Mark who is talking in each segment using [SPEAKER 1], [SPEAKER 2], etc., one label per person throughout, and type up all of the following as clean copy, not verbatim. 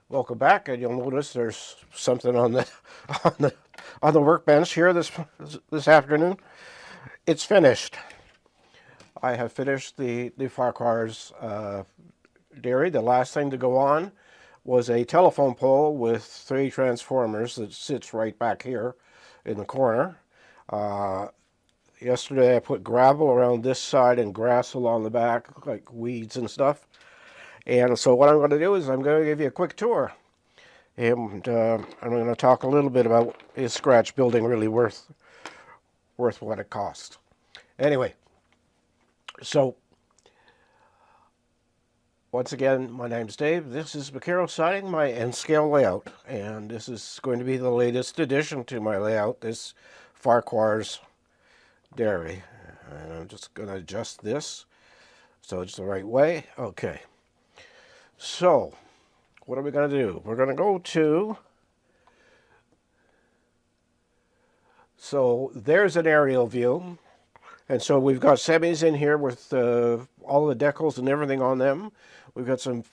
[SPEAKER 1] Welcome back, and you'll notice there's something on the on the on the workbench here this afternoon. It's finished. I have finished the Farquhar's dairy. The last thing to go on was a telephone pole with 3 transformers that sits right back here in the corner. Yesterday I put gravel around this side and grass along the back, like weeds and stuff. And so what I'm going to do is I'm going to give you a quick tour. And I'm going to talk a little bit about, is scratch building really worth what it costs? Anyway, so once again, my name's Dave. This is Macaro Siding, my N-scale layout. And this is going to be the latest addition to my layout, this Farquhar's dairy. And I'm just going to adjust this so it's the right way. Okay. So, what are we going to do? We're going to go to, so there's an aerial view. And so we've got semis in here with all the decals and everything on them. We've got some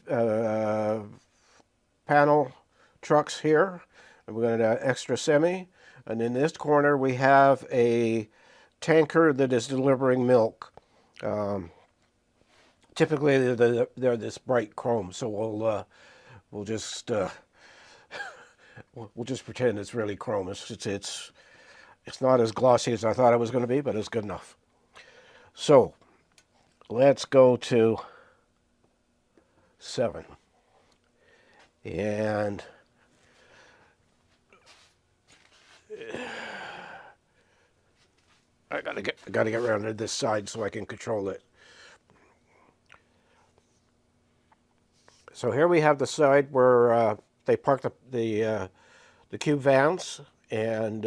[SPEAKER 1] panel trucks here. And we've got an extra semi. And in this corner we have a tanker that is delivering milk. Typically they're this bright chrome, so we'll just pretend it's really chrome. It's not as glossy as I thought it was going to be, but it's good enough. So let's go to 7, and I gotta get around to this side so I can control it. So here we have the side where they park the cube vans and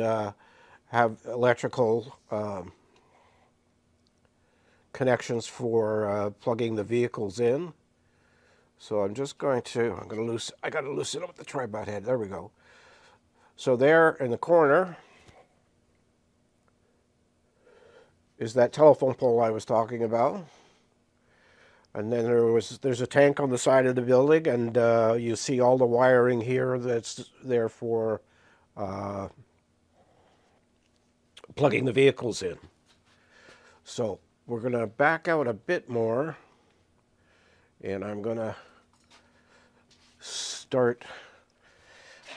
[SPEAKER 1] have electrical connections for plugging the vehicles in. So I gotta loosen up the tripod head. There we go. So there in the corner is that telephone pole I was talking about. And then there's a tank on the side of the building, and you see all the wiring here that's there for plugging the vehicles in. So we're going to back out a bit more, and I'm going to start.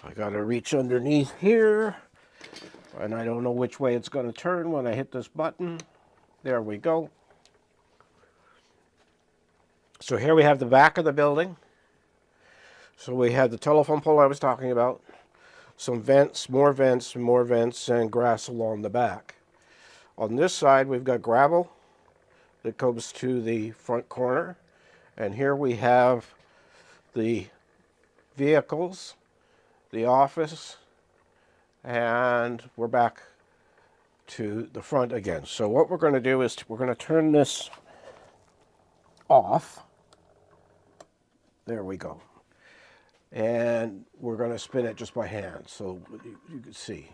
[SPEAKER 1] I got to reach underneath here, and I don't know which way it's going to turn when I hit this button. There we go. So here we have the back of the building. So we have the telephone pole I was talking about, some vents, more vents, and grass along the back. On this side, we've got gravel that comes to the front corner. And here we have the vehicles, the office, and we're back to the front again. So what we're going to do is we're going to turn this off. There we go. And we're going to spin it just by hand so you can see.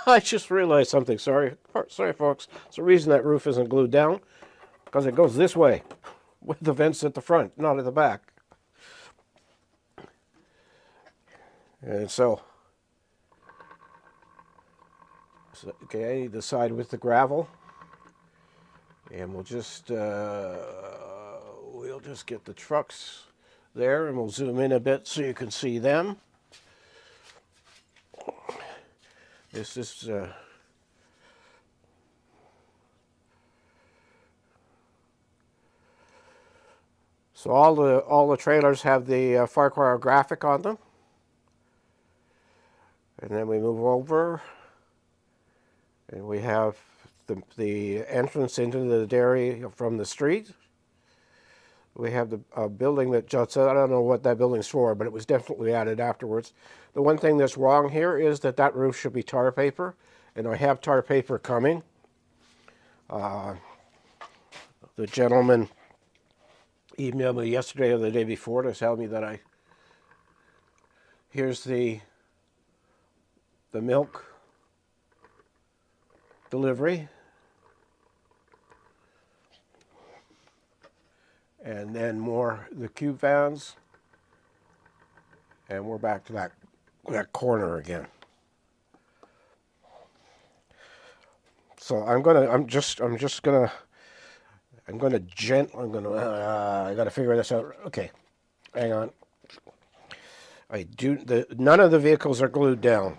[SPEAKER 1] I just realized something. Sorry folks. It's the reason that roof isn't glued down, because it goes this way with the vents at the front, not at the back. And so okay, the side with the gravel. And we'll just get the trucks there, and we'll zoom in a bit so you can see them. This is so all the trailers have the Farquhar graphic on them. And then we move over, and we have the entrance into the dairy from the street. We have the building that juts out. I don't know what that building's for, but it was definitely added afterwards. The one thing that's wrong here is that roof should be tar paper, and I have tar paper coming. The gentleman emailed me yesterday or the day before to tell me that here's the milk delivery. and then more the cube vans, and we're back to that corner again. So I gotta figure this out. Okay, hang on. None of the vehicles are glued down.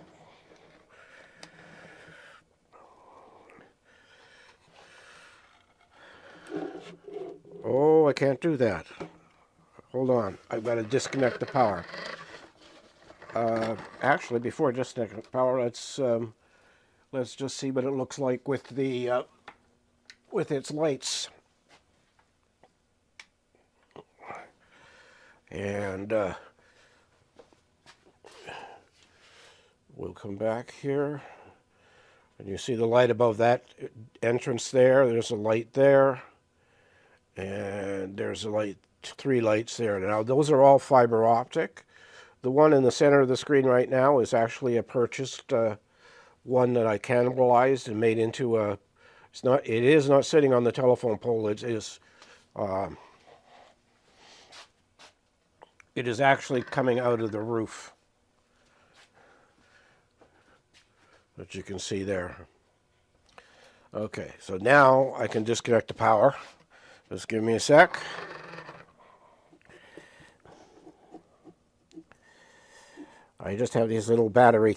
[SPEAKER 1] Oh, I can't do that. Hold on, I've got to disconnect the power. Actually, before I disconnect the power, let's just see what it looks like with the with its lights. And we'll come back here, and you see the light above that entrance there. There's a light there, and there's a light, 3 lights there. Now those are all fiber optic. The one in the center of the screen right now is actually a purchased one that I cannibalized and made into a. It is not sitting on the telephone pole. It is actually coming out of the roof, that you can see there. Okay, so now I can disconnect the power. Just give me a sec. I just have these little battery.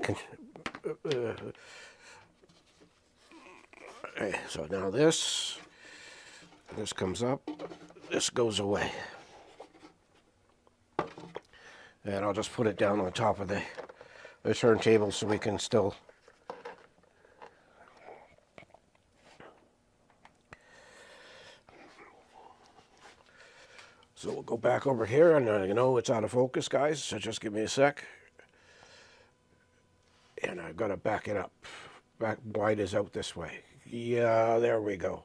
[SPEAKER 1] Okay, so now this comes up, this goes away. And I'll just put it down on top of the turntable so we can still. So we'll go back over here, and you know it's out of focus, guys, so just give me a sec. And I've got to back it up. Back wide is out this way. Yeah, there we go.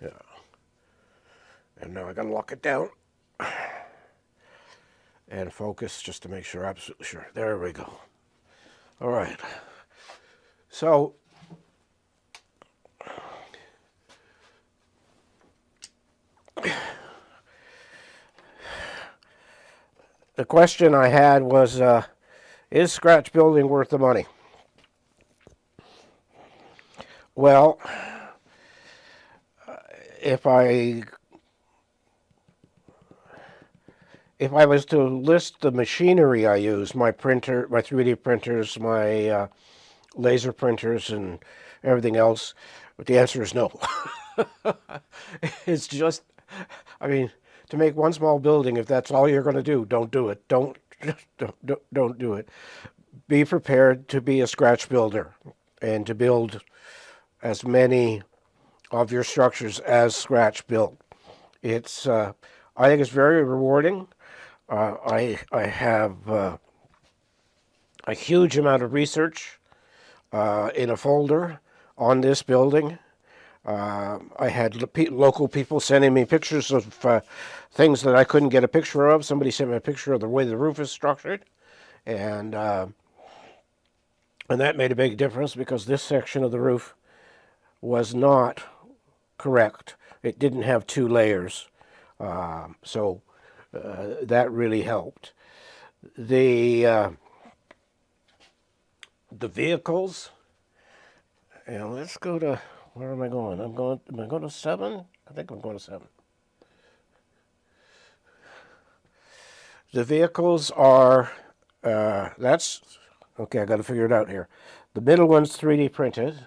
[SPEAKER 1] Yeah. And now I got to lock it down and focus just to make sure, absolutely sure. There we go. All right. So the question I had was, is scratch building worth the money? Well, if I was to list the machinery I use, my printer, my 3D printers, my laser printers, and everything else, the answer is no. It's just, I mean, to make one small building, if that's all you're going to do, don't do it. Don't do it. Be prepared to be a scratch builder and to build as many of your structures as scratch built. It's, I think it's very rewarding. I have a huge amount of research in a folder on this building. I had local people sending me pictures of things that I couldn't get a picture of. Somebody sent me a picture of the way the roof is structured, and that made a big difference because this section of the roof was not correct. It didn't have 2 layers, so that really helped. The vehicles, and let's go to, where am I going? Am I going to 7? I think I'm going to 7. The vehicles are, that's, okay, I got to figure it out here. The middle one's 3D printed.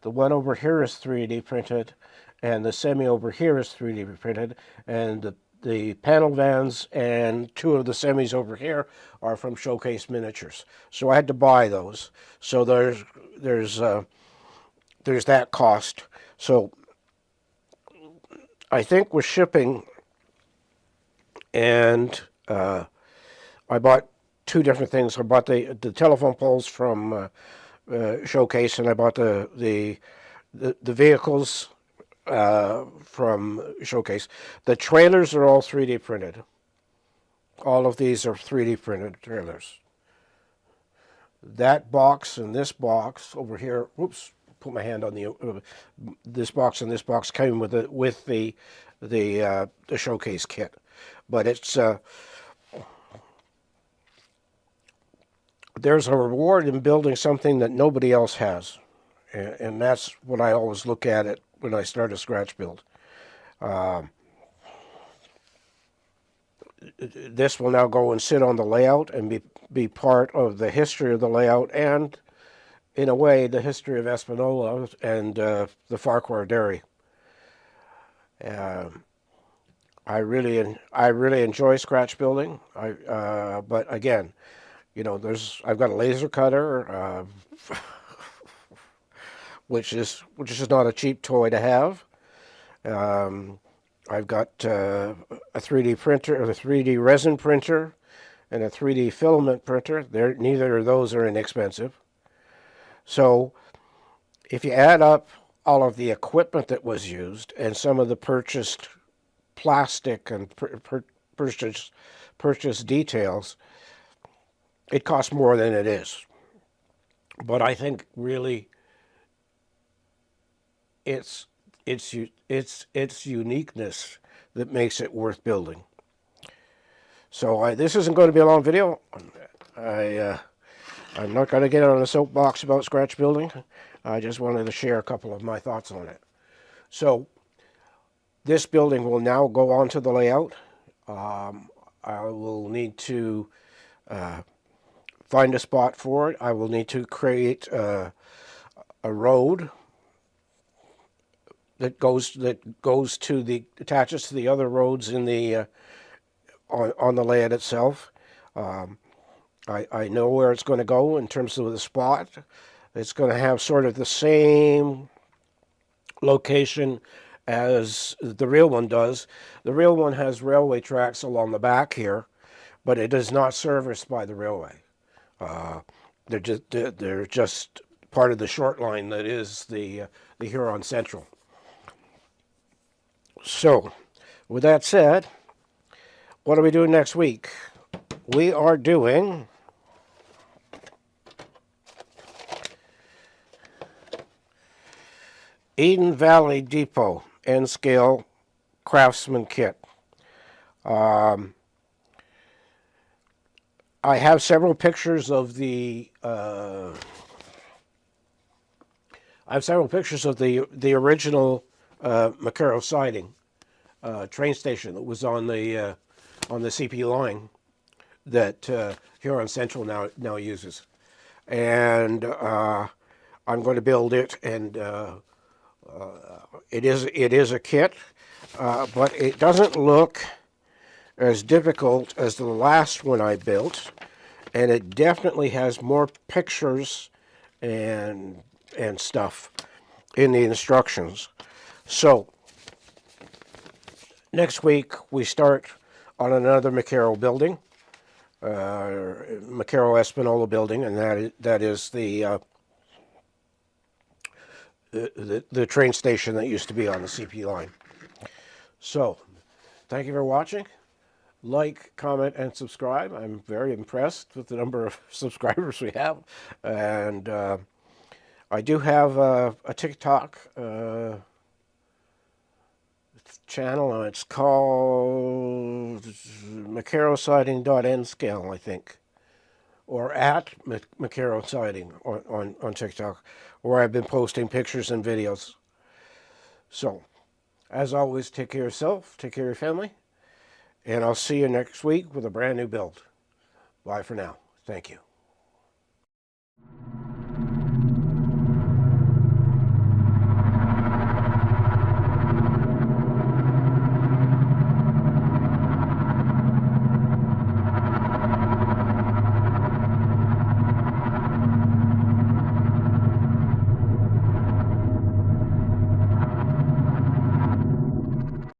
[SPEAKER 1] The one over here is 3D printed. And the semi over here is 3D printed. And the panel vans and 2 of the semis over here are from Showcase Miniatures. So I had to buy those. So there's that cost. So I think with shipping, and I bought 2 different things. I bought the telephone poles from Showcase, and I bought the vehicles from Showcase. The trailers are all 3D printed. All of these are 3D printed trailers. That box and this box over here, whoops, put my hand on this box, and this box came with the showcase kit. But it's there's a reward in building something that nobody else has, and that's what I always look at it when I start a scratch build. This will now go and sit on the layout and be part of the history of the layout, and in a way the history of Espanola and the Farquhar dairy. I really enjoy scratch building. But again, you know, I've got a laser cutter, which is not a cheap toy to have. I've got a 3D printer, or a 3D resin printer, and a 3D filament printer. Neither of those are inexpensive. So if you add up all of the equipment that was used and some of the purchased plastic and purchased details, it costs more than it is. But I think really it's uniqueness that makes it worth building. So this isn't going to be a long video. I'm not going to get on a soapbox about scratch building. I just wanted to share a couple of my thoughts on it. So this building will now go onto the layout. I will need to find a spot for it. I will need to create a road that attaches to the other roads in the on the layout itself. I know where it's going to go in terms of the spot. It's going to have sort of the same location as the real one does. The real one has railway tracks along the back here, but it is not serviced by the railway. They're just part of the short line that is the Huron Central. So, with that said, what are we doing next week? We are doing Eden Valley Depot N-Scale Craftsman Kit. I have several pictures of the original Macaro siding train station that was on the CP line that Huron Central now uses, and I'm going to build it, and it is a kit, but it doesn't look as difficult as the last one I built, and it definitely has more pictures and stuff in the instructions. So next week we start on another Macaro building, Macaro Espanola building, and that is the train station that used to be on the CP line. So thank you for watching. Like, comment, and subscribe. I'm very impressed with the number of subscribers we have, and I do have a TikTok channel, and it's called macarosiding.nscale, I think, or at Macaro Siding on TikTok, where I've been posting pictures and videos. So, as always, take care of yourself, take care of your family, and I'll see you next week with a brand new build. Bye for now. Thank you.